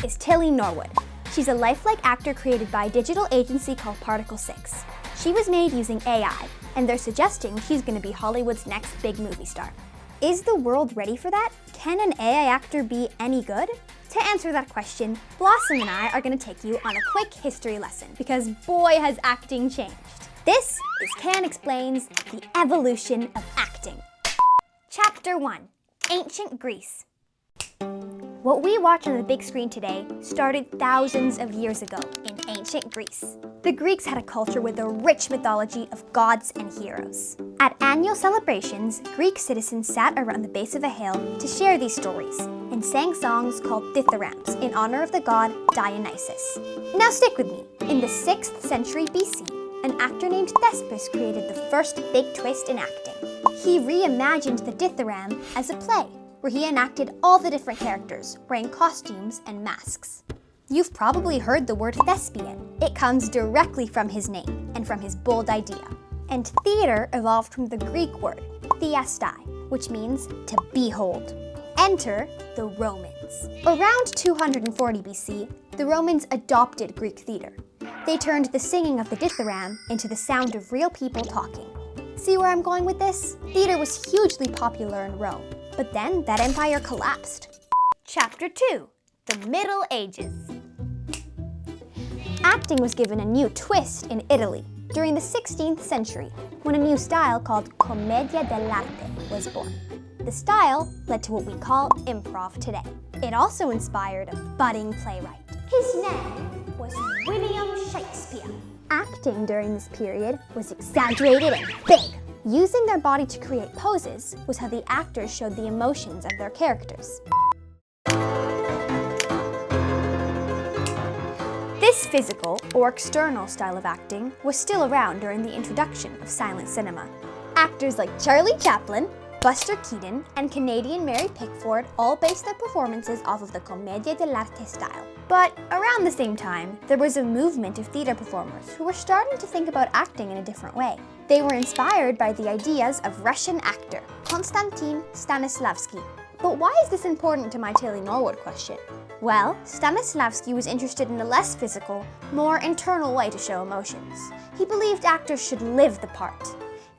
is Tilly Norwood. She's a lifelike actor created by a digital agency called Particle 6. She was made using AI, and they're suggesting she's going to be Hollywood's next big movie star. Is the world ready for that? Can an AI actor be any good? To answer that question, Blossom and I are going to take you on a quick history lesson, because boy has acting changed. This is Can Explains the Evolution of Acting. Chapter 1. Ancient Greece. What we watch on the big screen today started thousands of years ago in ancient Greece. The Greeks had a culture with a rich mythology of gods and heroes. At annual celebrations, Greek citizens sat around the base of a hill to share these stories and sang songs called dithyrambs in honor of the god Dionysus. Now stick with me. In the 6th century BC, an actor named Thespis created the first big twist in acting. He reimagined the dithyramb as a play, where he enacted all the different characters, wearing costumes and masks. You've probably heard the word thespian. It comes directly from his name and from his bold idea. And theater evolved from the Greek word theastai, which means to behold. Enter the Romans. Around 240 BC, the Romans adopted Greek theater. They turned the singing of the dithyramb into the sound of real people talking. See where I'm going with this? Theater was hugely popular in Rome, but then that empire collapsed. Chapter 2. The Middle Ages. Acting was given a new twist in Italy during the 16th century, when a new style called commedia dell'arte was born. The style led to what we call improv today. It also inspired a budding playwright. His name was William Shakespeare. Acting during this period was exaggerated and big. Using their body to create poses was how the actors showed the emotions of their characters. This physical or external style of acting was still around during the introduction of silent cinema. Actors like Charlie Chaplin, Buster Keaton, and Canadian Mary Pickford all based their performances off of the commedia dell'arte style. But around the same time, there was a movement of theater performers who were starting to think about acting in a different way. They were inspired by the ideas of Russian actor Konstantin Stanislavski. But why is this important to my Tilly Norwood question? Well, Stanislavski was interested in a less physical, more internal way to show emotions. He believed actors should live the part.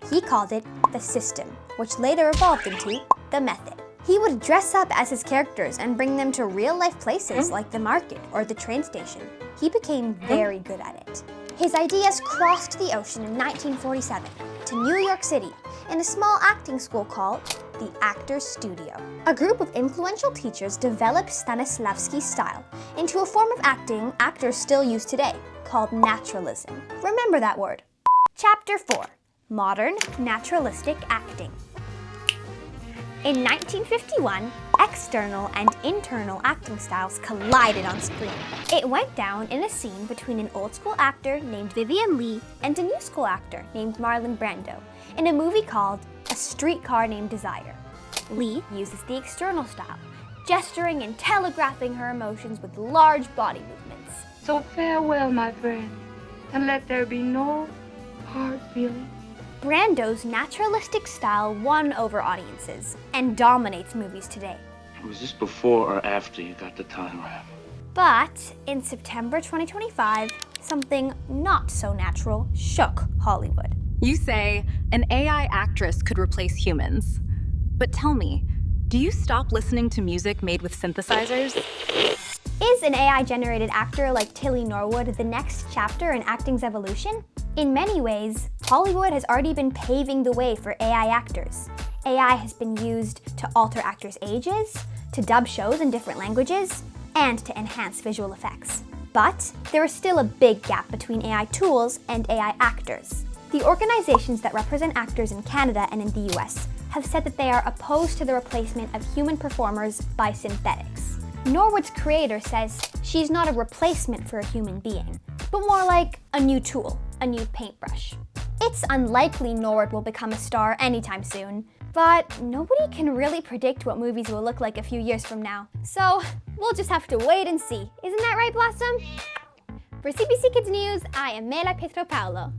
He called it the system, which later evolved into the method. He would dress up as his characters and bring them to real-life places like the market or the train station. He became very good at it. His ideas crossed the ocean in 1947 to New York City in a small acting school called the Actors Studio. A group of influential teachers developed Stanislavski's style into a form of acting actors still use today, called naturalism. Remember that word. Chapter 4. Modern naturalistic acting. In 1951, external and internal acting styles collided on screen. It went down in a scene between an old-school actor named Vivien Leigh and a new-school actor named Marlon Brando in a movie called A Streetcar Named Desire. Leigh uses the external style, gesturing and telegraphing her emotions with large body movements. So farewell, my friend, and let there be no hard feelings. Brando's naturalistic style won over audiences and dominates movies today. Was this before or after you got the time wrap? But in September 2025, something not so natural shook Hollywood. You say an AI actress could replace humans. But tell me, do you stop listening to music made with synthesizers? Is an AI-generated actor like Tilly Norwood the next chapter in acting's evolution? In many ways, Hollywood has already been paving the way for AI actors. AI has been used to alter actors' ages, to dub shows in different languages, and to enhance visual effects. But there is still a big gap between AI tools and AI actors. The organizations that represent actors in Canada and in the US have said that they are opposed to the replacement of human performers by synthetics. Norwood's creator says she's not a replacement for a human being, but more like a new tool, a new paintbrush. It's unlikely Norwood will become a star anytime soon, but nobody can really predict what movies will look like a few years from now. So we'll just have to wait and see. Isn't that right, Blossom? For CBC Kids News, I am Mela Pietropaolo.